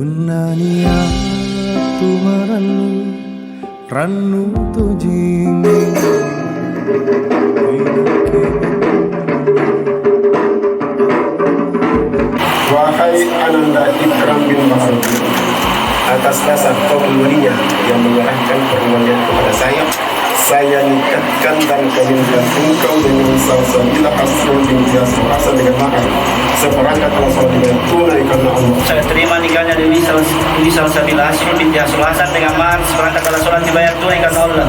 Punania tumaranu ranu tujime Wahai Ananda Ikram bin Mahmud, atas dasar komuninya yang menyerahkan permohonan kepada saya nikahkan dan kawinkan engkau dengan Salsabila Aslam bin Hasan dengan mahar seperangkat alat sholat dengan tunai karena Allah. Saya terima nikahnya Dewi Salsabila Aslam bin Hasan dengan mahar seperangkat alat sholat dibayar tunai karena Allah.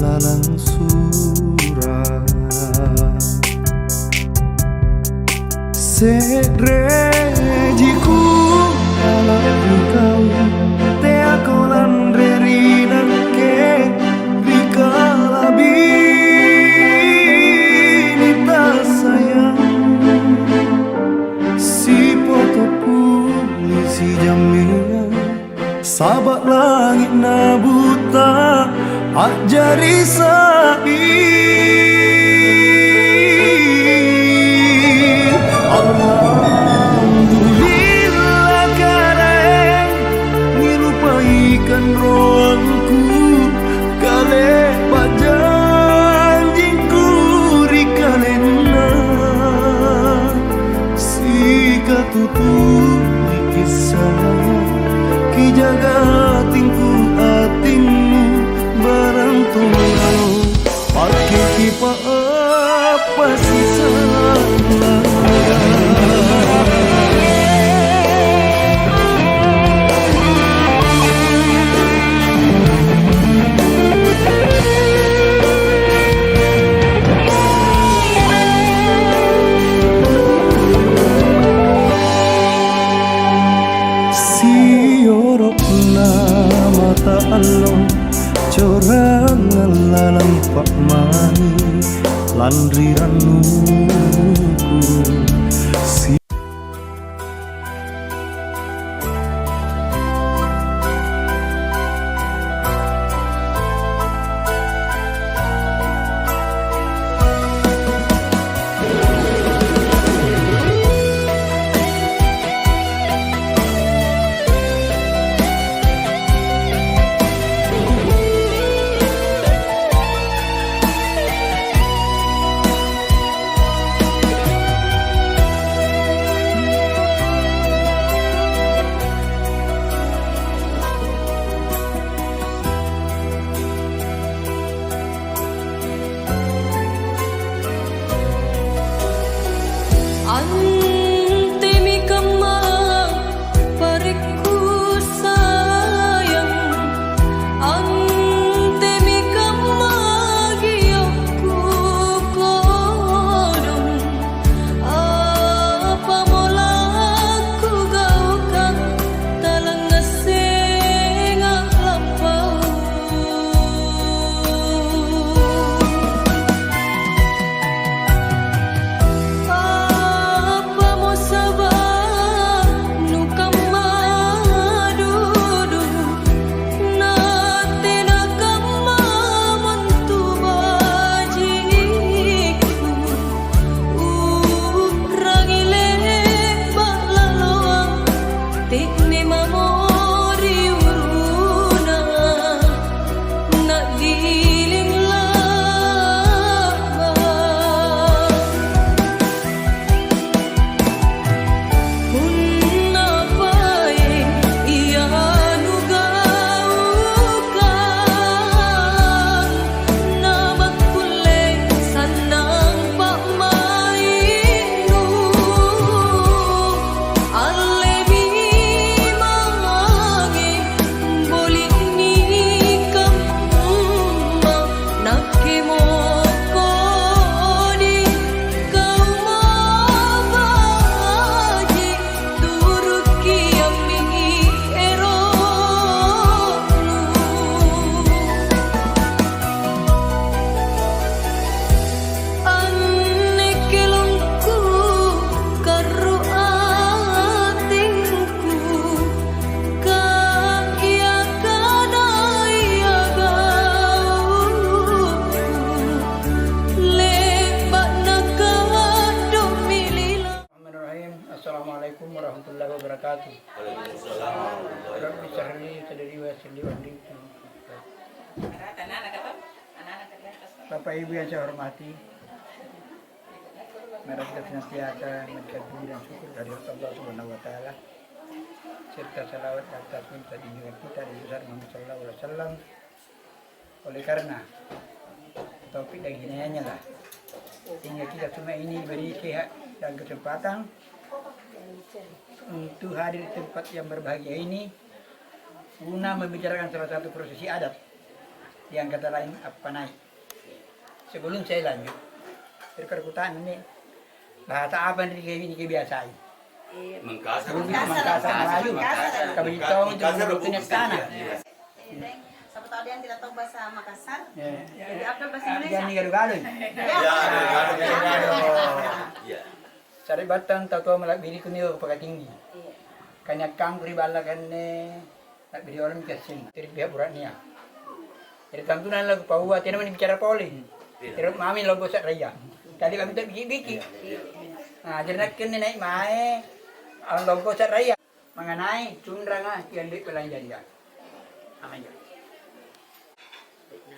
Lalang surah Sedrejiku ala engkau te akolan rerinan ke rikala binita sayang si foto polisi jaminan sahabat langit na buta ajari sabi Alhamdulillah karen ngilupaikan roangku kale pajanjingku rikalena si katutu kisah ki jaga tingku atingmu barang tunggal pakai kipa apa sisa mata Allah corangan lalang pak mani landriranmu Rabbi sarli sadari wa salli wa sallim. Bapak Ibu yang saya hormati, mari kita senantiasa mengucapkan dan syukur dari Allah Subhanahu wa taala serta salawat atas minta junjungan kita Nabi besar Muhammad sallallahu alaihi wasallam. Oleh karena taufik dan hidayahnya lah sehingga kita semua ini diberi sehat dan kesempatan untuk hadir di tempat yang berbahagia ini guna membicarakan salah satu prosesi adat yang kata lain apa naik. Sebelum saya lanjut, perkutaan ini bahasa apa nih kayak ini kebiasaan? Mengkasar. Mengkasar Melayu. Kami tahu itu bentuknya tanah. Siapa tahu dia yang tidak tahu bahasa Makassar. Ya. Jadi apa bahasa Indonesia? Jangan gaduh-gaduh. Iya. Sari batang tahu melak biri kunio kepakai tinggi. Kanya kang kuri bala kan nak biri orang kasih. Jadi pihak buratnya. Jadi tantunan lagu paua tiada mana bicara poli. Terus mami logo sak raya. Tadi kami tak biki-biki. Nah, jadi nak kena naik mai. Ang logo sak raya. Mengenai cundra ngah kian duit belanja dia. Amannya.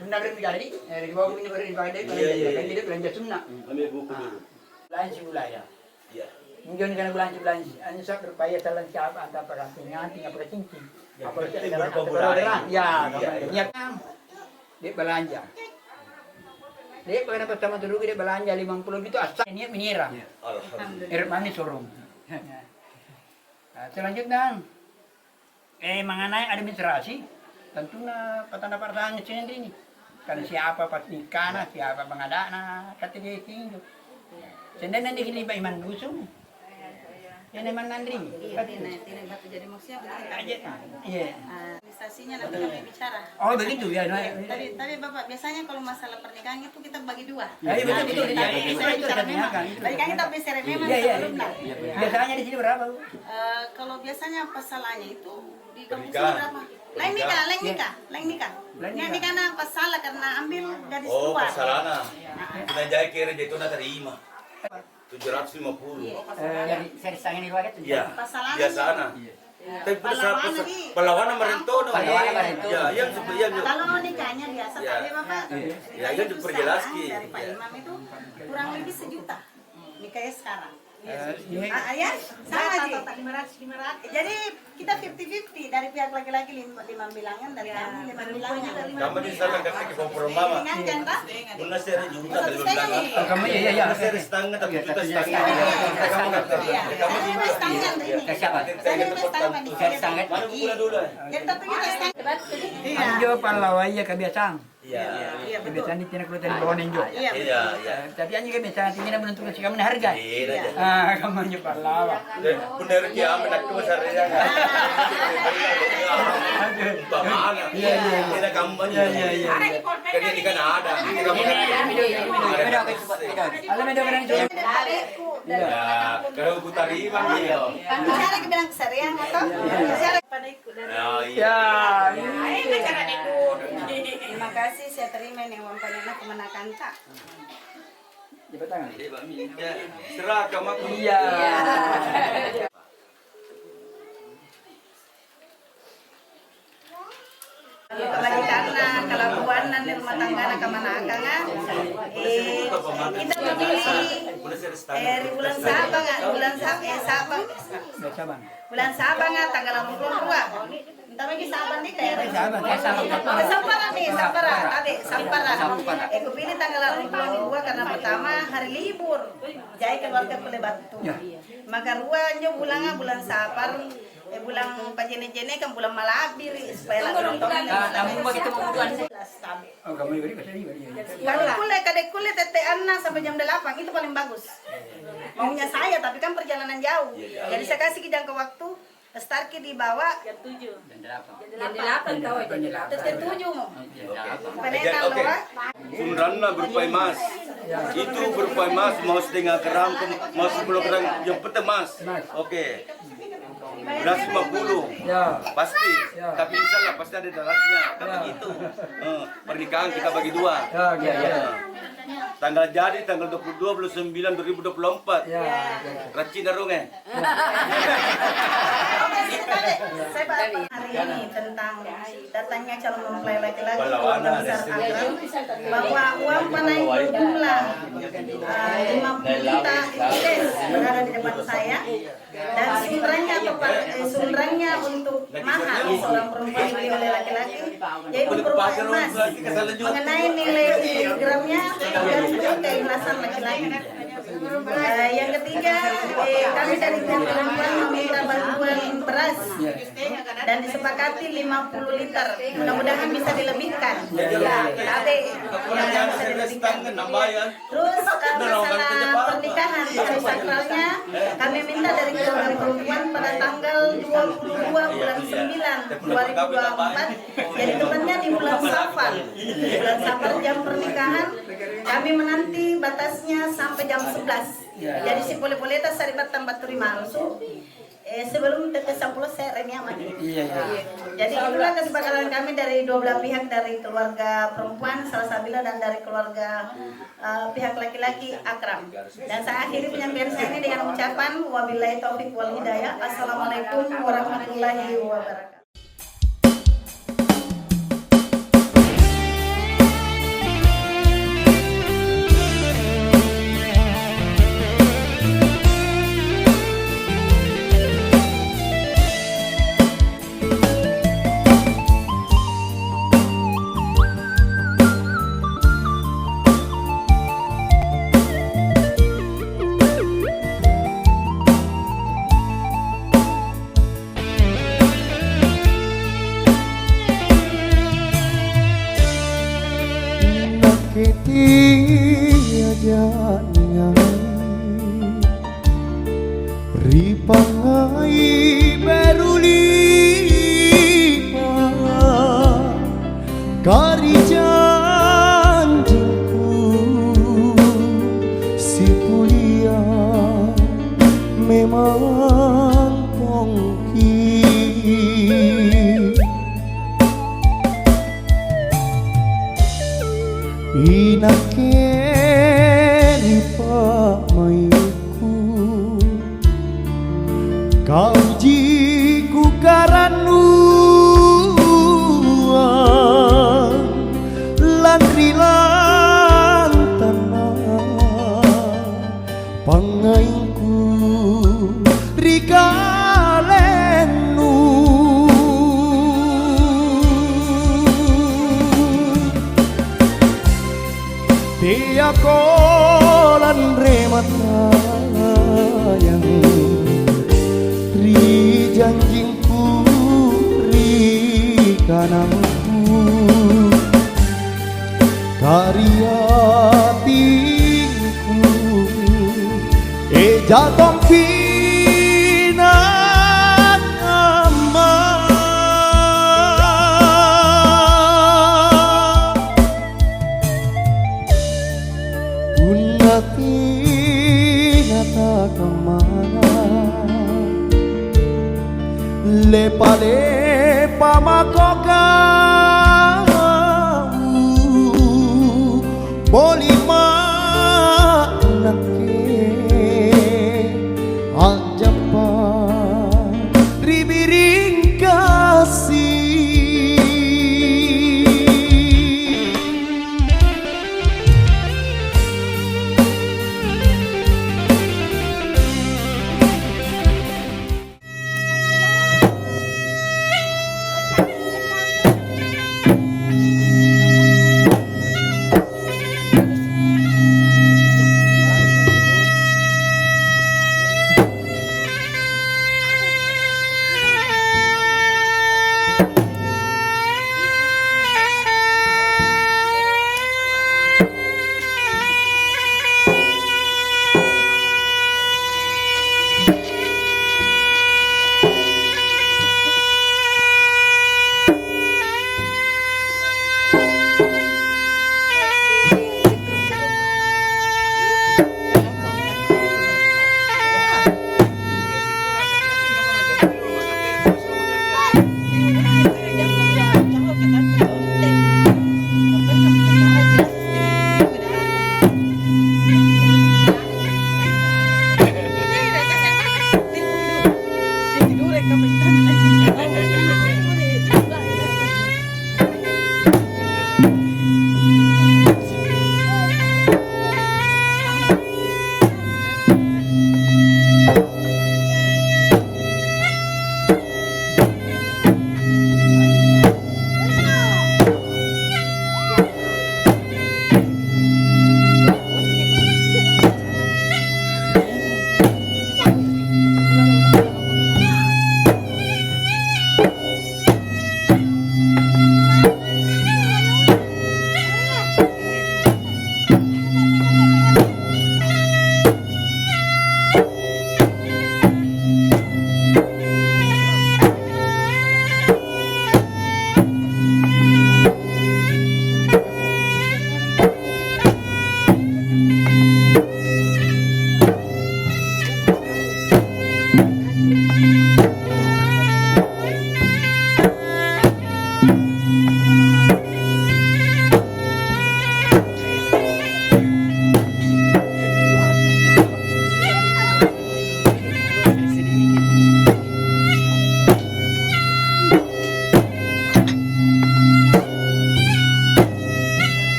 Cundra duit jadi. Dari bawah ini baru dipakai dia. Kan dia belanja sunna. Ambil buku dulu. Belanja wilayah. Iya. Mungkin kan belanja. Anu sak berupaya salah siapa antara perampingan tinggal pada cincin. Apa saja ya, niat dia belanja. Dia pengen pertama dulu dia belanja 50 itu asal niat menira. Alhamdulillah. Mami sorong. Nah, selanjutnya mengenai administrasi tentunya petanda pertanyaan sendiri ini. Kan siapa pas nikah, siapa pengadana, kata dia tinggal. Sendiri nanti kita iman busung. Ini mana Andri? Iya, tidak batu jadi maksudnya begitu. Iya. Administrasinya nanti kami bicara. Oh begitu ya. Tapi Bapak biasanya kalau masalah pernikahan itu kita bagi dua. Iya betul. Tadi kan kita bicara memang sebelumnya. Biasanya di sini berapa? Kalau biasanya pasalanya itu di kampung Pernikahan. sini berapa? Lain nikah. Ini karena pasalah karena ambil gadis Oh, tua. pasalana. Kita jaya kira itu nak terima. 750. Saya disangin di luar itu. Iya. Pasalana. Biasana. Tapi perlawanan merentono. Ya, yang sebenarnya. Kalau nikahnya biasa Ya. tapi Bapak. Ya, yang diperjelaski. Dari Pak Imam itu kurang lebih 1 juta. Nikahnya sekarang. Ini Ya, sama aja. 500. Jadi kita 50-50 dari pihak laki-laki 5 bilangan dari kami 5 bilangan. Kamu di sana kasih kompromi. Dengan janda. Muna seri juta Satu dari setengah bilangan. nih. kamu ya. Muna seri setengah tapi juta setengah. Iya. Saya bebas tangan ini. Siapa? Saya bebas tangan di sini. Mana buku dulu? Jadi 1 juta setengah. Iya. Anjo palawaya kebiasaan. Iya. Iya betul. Kebiasaan itu nak keluar bawah nenjo. Iya. Iya, iya. Tapi anjo kebiasaan ini nak menentukan si kamu harga. Iya. Kamu anjo palawa. Benar dia amat aku besarnya. Bagaimana? Iya. Kita kampanye. Iya. Kerja di kan ada. Alam ada orang itu. Ya, kalau aku terima dia. Bicara ke bilang keserian atau bicara pada ikut dari. Ya. Terima kasih saya terima ini uang panjangnya kemenakan tak. Cepat tangan. Serah kamu. Iya. Lagi karena kelakuan dan rumah tangga nak kemanakan kita memilih di bulan Sabang bulan Sabang tanggal 22 entah lagi Sabang nih kayak Sampara nih Sampara aku pilih tanggal 22 karena pertama hari libur jadi keluarga boleh batu maka ruangnya bulan Sapar bulan pajene-jene kan bulan Malabir supaya lagu nonton. Kamu begitu kemudian. Oh, kamu beri bahasa ini. Kadek kulit tete Anna sampai jam 8 itu paling bagus. Maunya saya tapi kan perjalanan jauh. Jadi saya kasih jangka waktu start di bawah jam 7. Jam 8 kau terus jam 7 mau. Penetan loh. Kunranna berupa emas. Itu berupa emas mau setengah gram, mau 10 gram yang penting emas. Oke. 150 Ya. pasti, tapi insya Allah pasti ada dalamnya. Kan begitu. Pernikahan kita bagi dua. Ya. Tanggal jadi tanggal 22/9/2024. Ya. Racin darungnya. Oke, sebentar deh. Saya bahas hari ini tentang datangnya calon mempelai laki-laki keluarga besar Akram, bahwa uang panai berjumlah 50 juta US berada di depan saya, dan sunrangnya untuk mahar seorang perempuan dibeli oleh laki-laki yaitu berupa emas mengenai nilai gramnya dan juga keikhlasan laki-laki. Yang ketiga, kami dari pihak perempuan meminta bantuan beras dan disepakati 50 liter. Mudah-mudahan bisa dilebihkan. Tapi bisa dilebihkan. Terus masalah pernikahan hari sakralnya kami minta dari keluarga perempuan pada tanggal 22 bulan 9 2024. Jadi tepatnya di bulan Safar. Bulan Safar jam pernikahan kami menanti batasnya sampai jam 11. Jadi si boleh-boleh tas saribat tambah terima langsung. Sebelum ke 10 saya remnya mati. Jadi itulah kesepakatan kami dari dua belah pihak, dari keluarga perempuan Salsabila dan dari keluarga pihak laki-laki Akram. Dan saya akhiri penyampaian saya ini dengan ucapan wabillahi taufik wal hidayah. Assalamualaikum warahmatullahi wabarakatuh. Ripangai berulipa kari janjingku si kuliah memang kongki inake ripa maiku kau jiku karanuan lan rilan tanah pangainku rikalenu dia kolan remata yang ri janjingku ri kanangku karya tingku jatong pinan ama unati nata kemana lepa-lepa makoka bolima nake ajapa ribiring kasih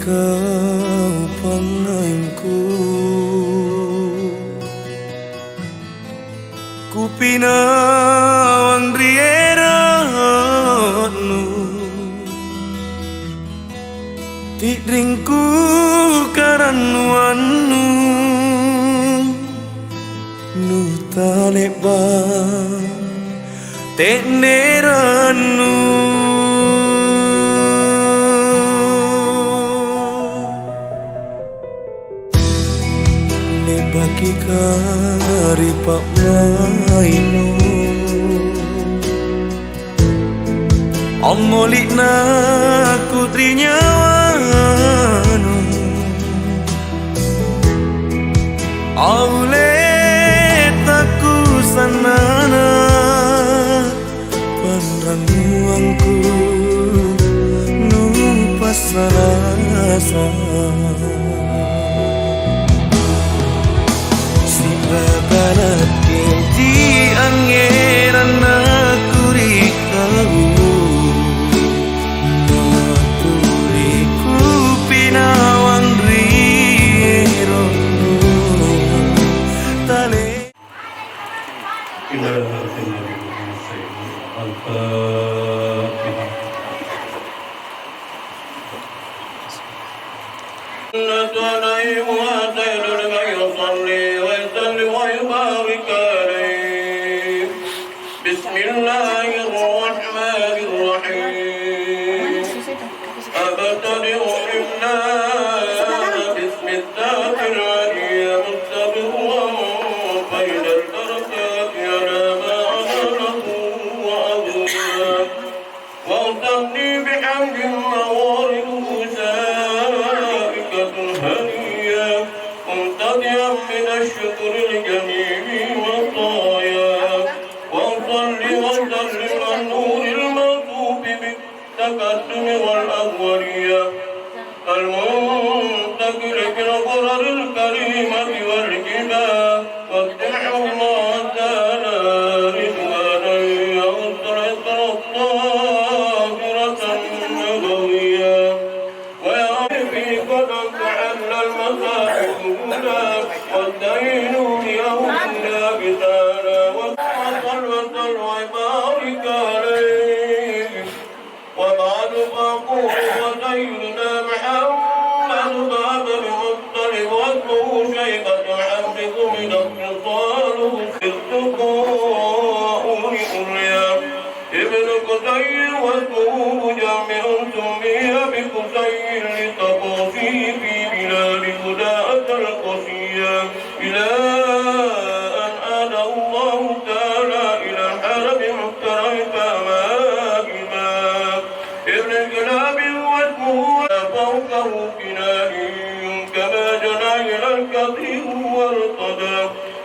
kau pangainku, ku pinawang rieranu, tidringku karanuanu, nu taleba teneranu. Bagi kari pak mainu omolik na kutrinya wanu aule taku sanana panranguangku nu pasarasa babalat di angeran aku rikau maturiku pinawang riero tale بسم الله الرحمن الرحيم أبتدئ الإملاء باسم الذات العلي مستبرا بين البركات على ما عمله وأبواب وأصلي بحمد موارده سائكة هنية ممتدئا من الشكر الجميل والطايا وصلي وسلم النور الموصوف بالتقدم والأولية المنتقل بالغرر الكريمة والكبار وافتح الله تعالى رضوانا يغفر الطاهرة النبوية ويعرفي قد تعالى المصائب الأولى والدين يوم الله تعالى وصل وبارك عليه وبعد فقول وسيدنا محمد باب المطلب واسمه شيبة حمدكم من اتصاله التقاء لأولياء ابن قصير واسمه مجمع سمي بقصير لتقاصي في بلاد هداة القصية إلى أن آل الله تعالى إلى الحرم المكرم فمائما ابن الكلاب واسمه فوقه كناني كما جنى إلى الكثير وارتدى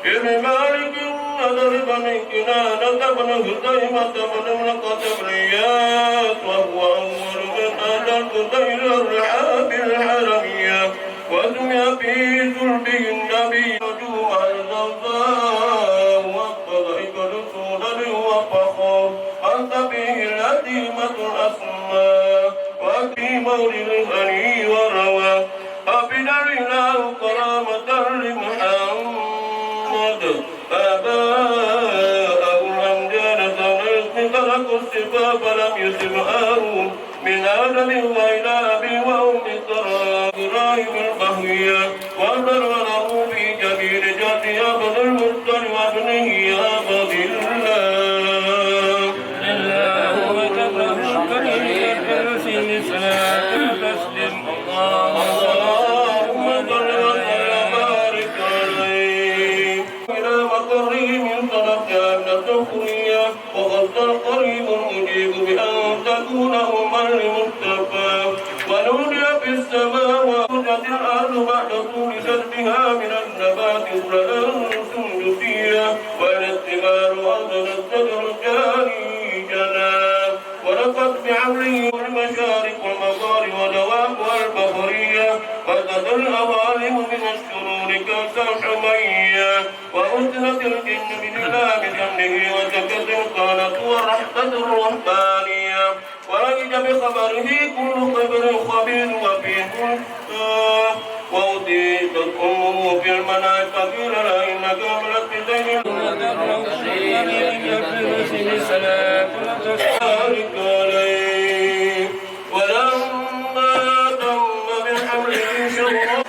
ابن مالك نذر بن كنانة بن هزيمة بن امرقة بن إياس وهو أول من أتى القتيل الرحاب الحرمية وسمي في سلبه النبي نجوم الزوزاء والطلائق لسودا وفخر أنت به الهديمة الأسماء وفي مولد الغني والروى أبدا الإله كرامة لمحمد آباء الأمجاد سنسك تركوا السبا فلم يسبقاه من آدم وإلى أبي وأم إبراهيم البهوية وأنزل له في جميل جد عبد المطلب وابنه عبد الله اللهم تبارك في صلاة تسلم اللهم صل وسلم وبارك عليه إلى مقره من صدق من السخرية وغض القريب المجيب بأن تكون أما لمصطفى ونودي في السماء وأخرجت الأرض بعد طول سدها من النبات كلا سندسية وإلى الثمار وأذن الشجر الجاري جناب ولقد بعمره المشارق والمغارب ودواب والبحرية وزد الأوالم من الشرور كأسا حمية وأذنت الجن بجلال جنه وسكت القانة والرحمة الرهبانية ولقد بخبره كل خبر خبير وفي وأوتيت أمه في المنام فقيل لها إنك عملت بزين بارك عليه ولما تم بحمله شهر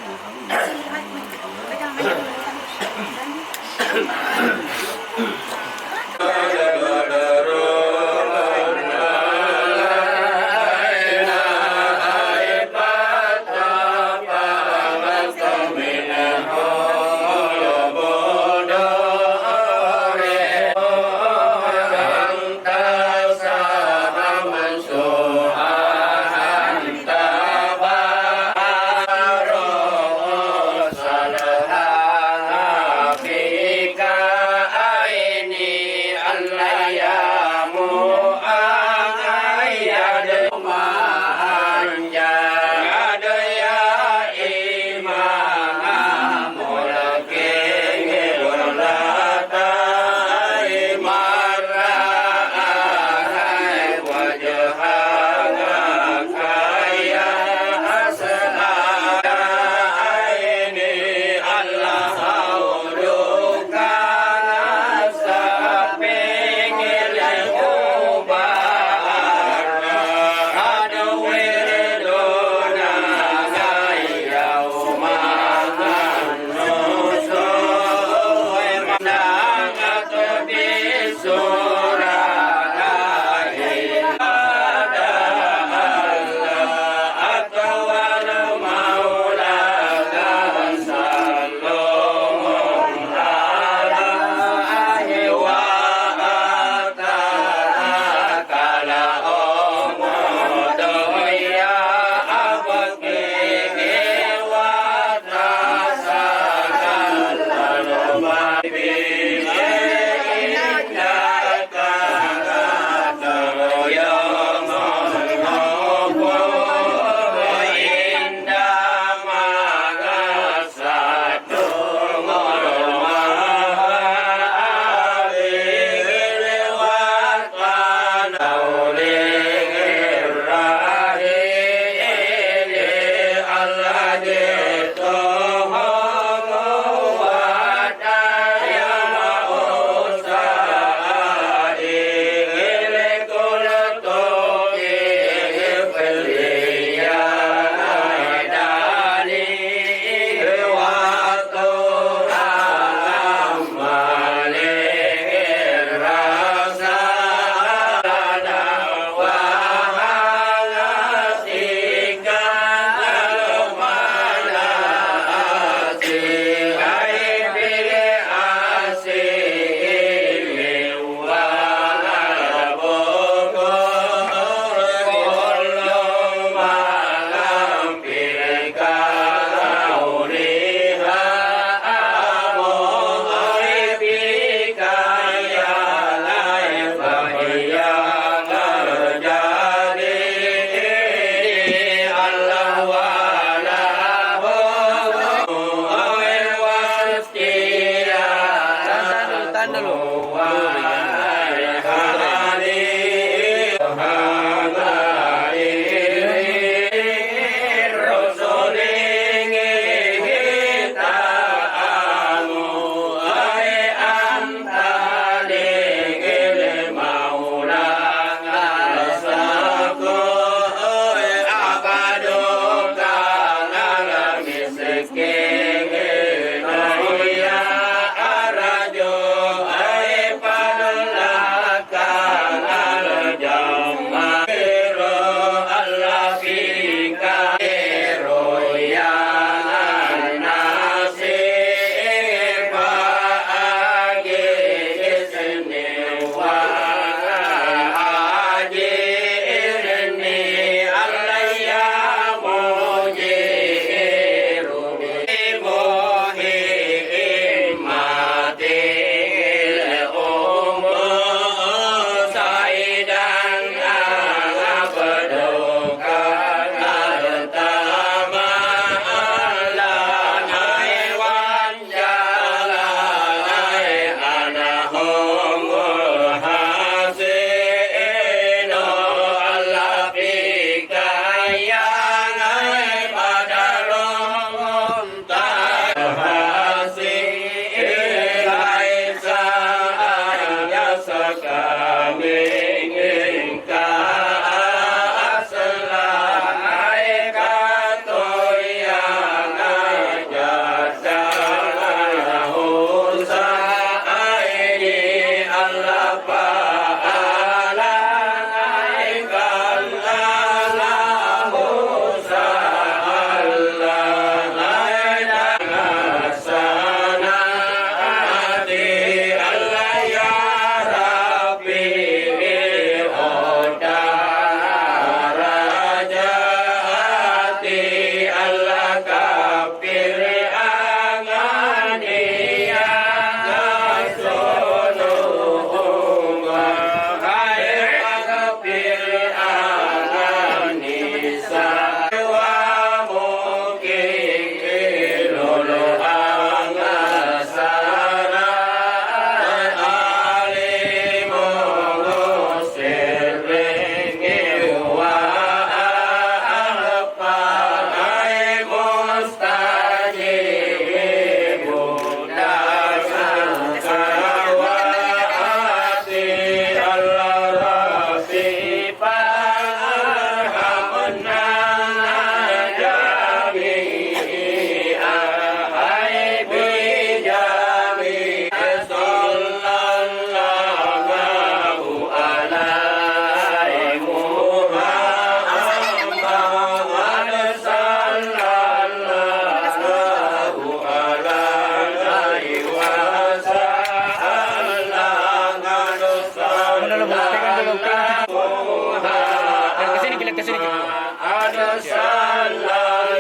ada salah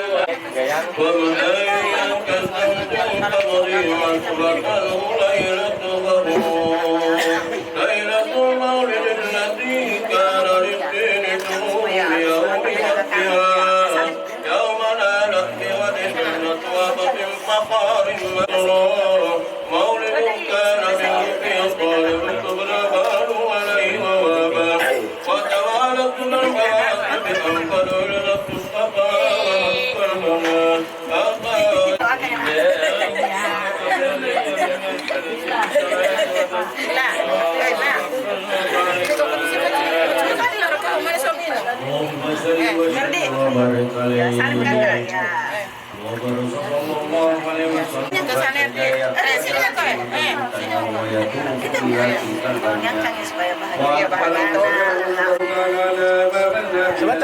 Pemelayakan Teriman Subakal Laylatul Gharur Laylatul Maulid Allati Kana Rizqini Dunia Yawma la lakti wa dinat wa batin Fafarin Marur Maulidun kana Binti Talib Tubraban Walai wa wabah Wa tawalatun al-Qawasib Al-Qadul Al-Mustafa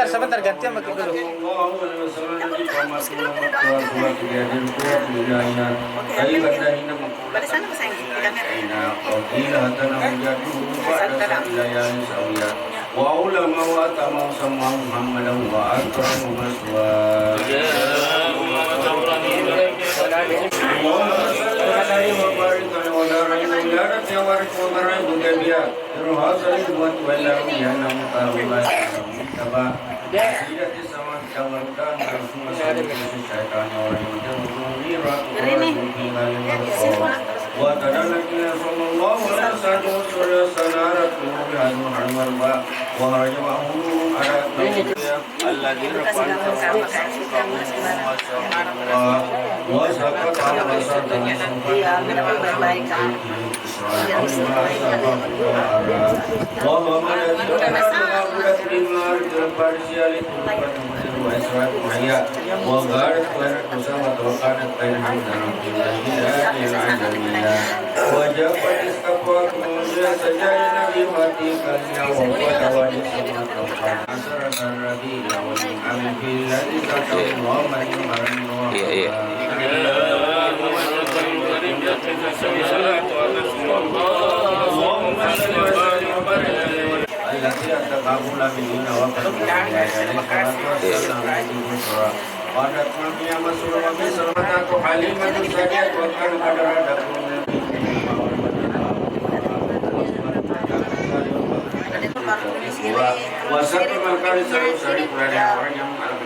Sebentar gantian pakai dulu. Balik sana sayang di kamera. وعلماء وأتموا سموا محمدا وأكرموا مسواه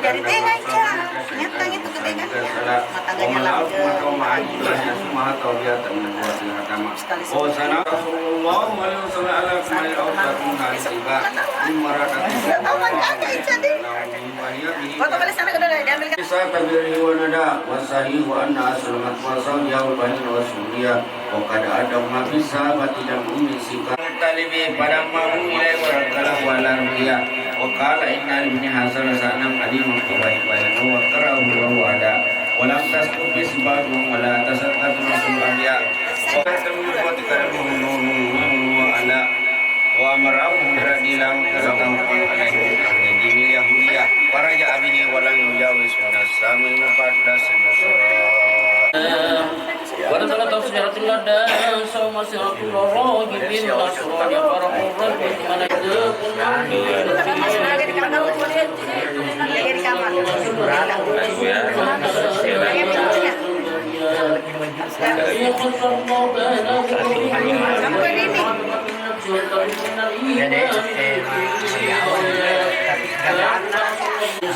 Dari tengah aja, nyata gitu ke tengah. Matanya talibi pada mau ilai warakala walar dia wakala inna ibni hasan sa'nam alim baik-baik wa tarahu wa ada walam tasku bisbad wala tasaqqat rasul anbiya wa tamu wa tikaramu wa ala wa amarahu radilam kazatam alaihi dini yahudiyah faraja abihi walam yujawis sami muqaddas nasra ونزل تصبيرة اللدان سوم سيرة الراجبين الأسرار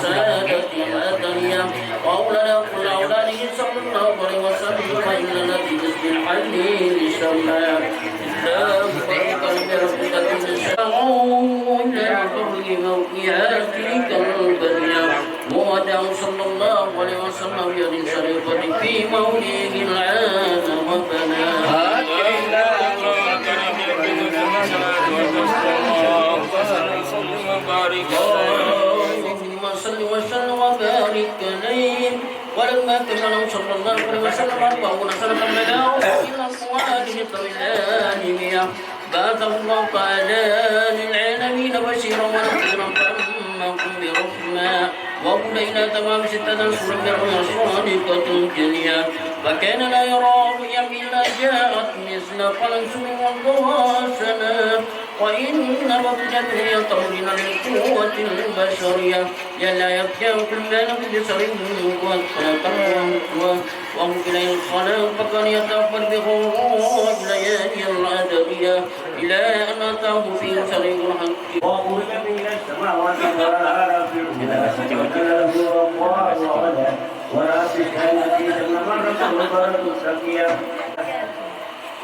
فرح الرجل وأولاد كل أولاده صلى الله عليه وسلم فإن نتيجة بالحل للشمال إسلام فرق بربك تنشأوا إلى البر موقعاتك البرية مودع صلى الله عليه وسلم بيد شريفة في موليه العام ربنا صل وسلم وبارك عليه ولما كمله صلى الله عليه وسلم 40 سنة بدأوا إلى الصواب بالطويلان مئة بعثه الله تعالى للعالمين بشيرا ونذيرا فأمكم برحمة وقل إلى تمام 6 أشهر بالرسول صادقة جليا فكان لا يرى رؤيا إلا جاءت مثل قلنس والضواسنا وإن بطجت هي طولنا للقوة البشرية يلا يبكي كل نفس بسر وهم إليه الخلاء فكان يتأخر بخروج ليالي الأدبية إلى أن أتاه في سرير الحق وأخرج من السماوات والأرض ولا تشهد في مرة وبرد سكية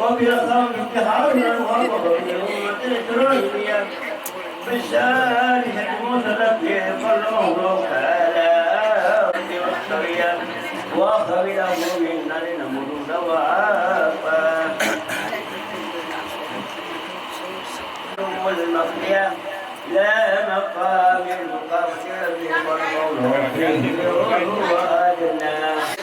وفي الخلق اتحادنا وغضب لأمة إسرائيلية بالثالثة متلقي فالله تعالى والسرية وخبره منا لنمر وعافا والمخفية لا مقام المقصر والمولى وأدنى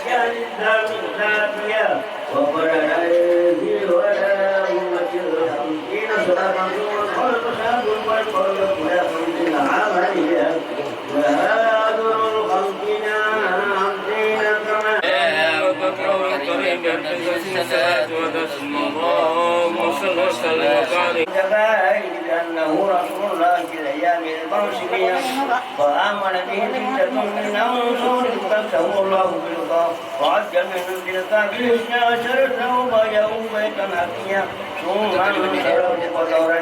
كان الإسلام خافية وقل الذي ولا أمة خمسين صلاة والخلق شاب والخلق لا خمسين عملية وهذا الخمسين خمسين كما أنه رسول الله في الأيام الموسمية وآمن به ستة من أنصار كتبه الله بالقاف وعد من تلك بالإثنى عشرة وبايعوا بيتا حكيا ثم انصرف قدر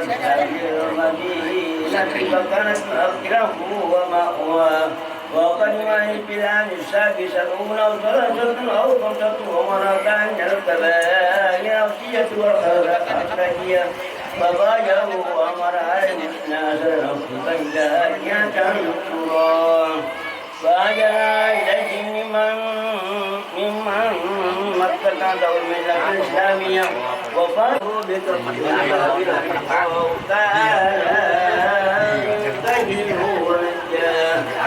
المدينة فكانت مأخره ومأواه وقدم البلاد السادسة الأولى أو ثلاثة أو خمسة ومرتان الكبائر الأوصية والخلق الأخرجية فبايعوا وأمر عليهم الناس بين يتنصرا فأجرى إليهم ممن مكة دور الملة الإسلامية وفاتوا بتطبيق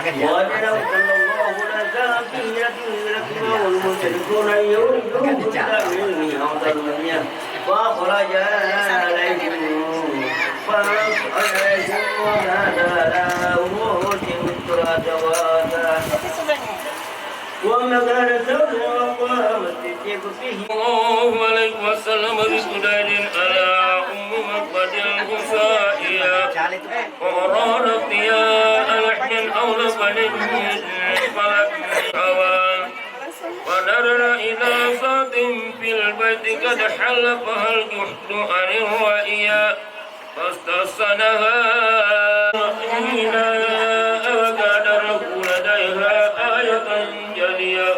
ولو صلى الله لزاد كثيرة والمشركون يريدون بالتأويل أو تدمية فأخرج عليهم ونادى موتهم التراب وما كان سوء وقام الصديق فيه الله عليه وسلم بسداد على أم مقبد الغفائية وأراد فيها لحم أو لبن فلم حوان ونظر إلى صاد في البيت قد حلفها الجحد عن الرأي فاستحسنها حين أكاد له لديها آية جلية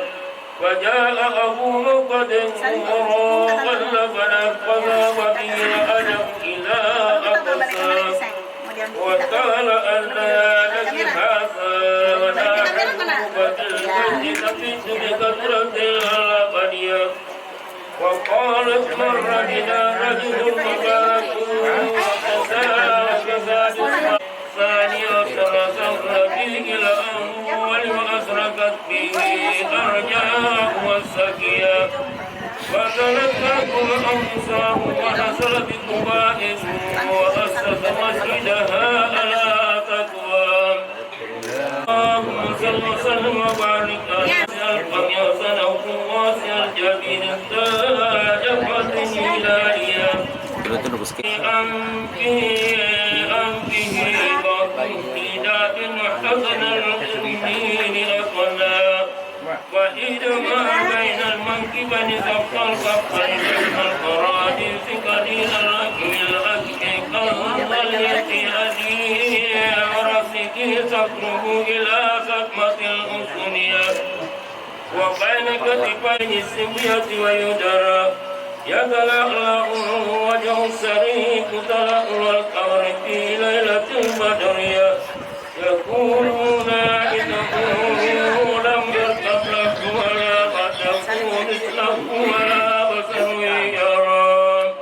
وجاء أبو مقد وقلب فذهب به أجب إلى أقصى وقال أن لك هذا ونحن بالبيت نفيت بكثرة الغنية وقالت مر بنا رجل مبارك وكذلك ثاني أسرة به الأول وأسرقت به أرجاء والسكية فتلقاكم الأنصار ونزل بقباء وأسس مسجدها على تقوى اللهم صل وسلم وبارك على القميص أو قواس الجبين التاج فتن إلهية أنفه وقيدات حسن المؤمنين أقلا وإذ ما بين المنكبين سبق الكفين بين القراديس قليل الأكل الأكل كالظلية أديه ورسكه سقره إلى سقمة الأسنية وبين كتفين السمية ويدرى يتلألأ وجه السريك تلألأ القمر في ليلة البدرية يقولون إنه لم يركب له ولا قد يكون مثله ولا بشر يرى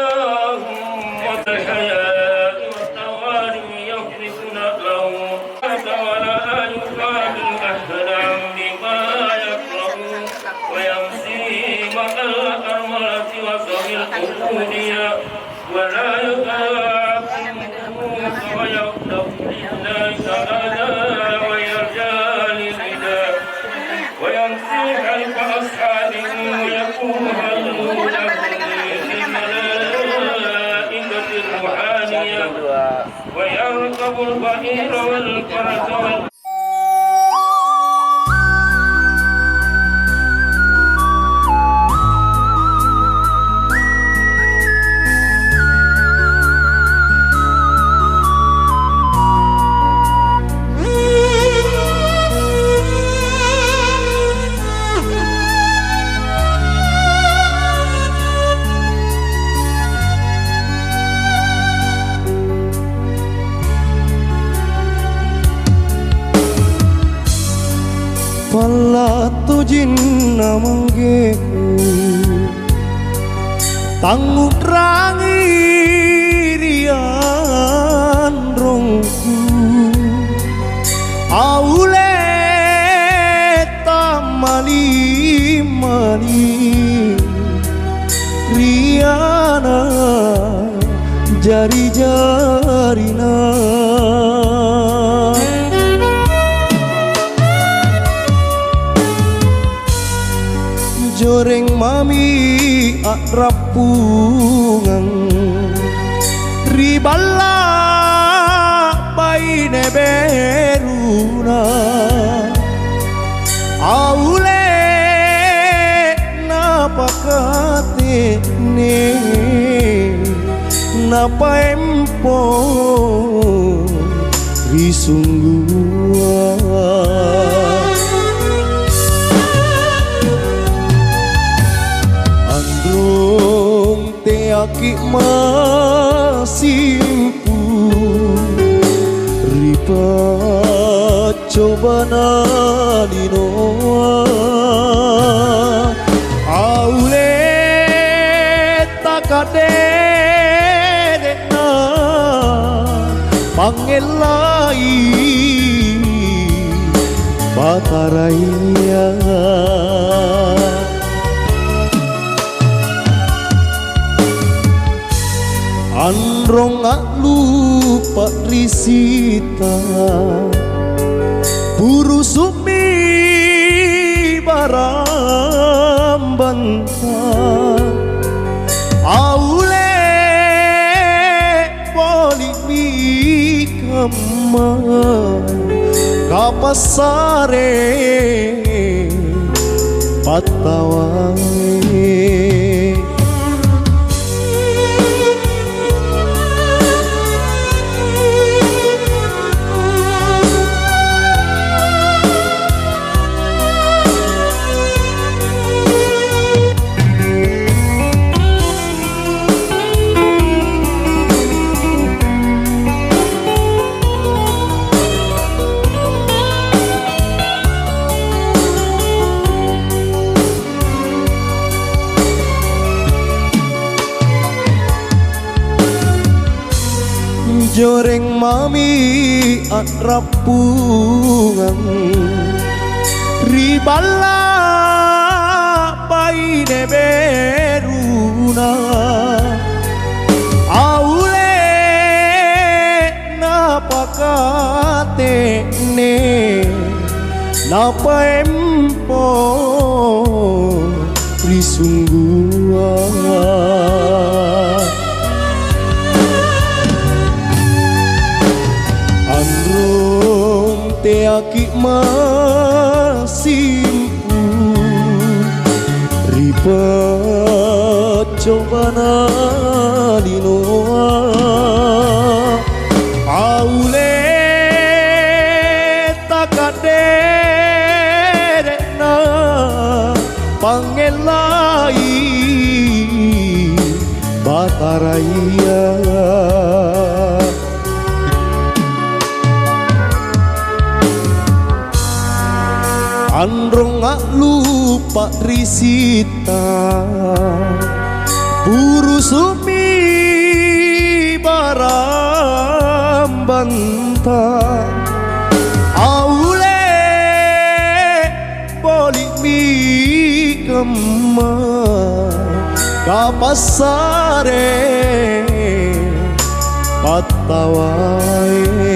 اللهم الحياة والتوالي يخلفون له ولا يقابل أحدا بما يكره ويمشي مع الأرملة وسوي القبودية ولا يخاف ويغضب لله تعالى ويرجى لله ويركب البعير والفرس Pala tu jinna manggeku Tangut rangi rian rongku Aule tamali mali Riana jari-jarina Joreng mami akrapungan Riballa baine beruna Aule napakate ne Napa empo risunggua Aki masimpu ripa coba nalinoa aule takadena pangelai bataraya Androng gak lupa risita Buru sumi baram bantah Aule boli mi kama Kapasare patawai Joreng mami akrapungan Riballa baine beruna Aule napakate ne Napa empo risunggua Aki masimpu ripa coba nalinoa aule takadena pangelai bataraya Androng gak lupa risita Buru sumi baram bantah Aule boli mi kema Kapasare patawai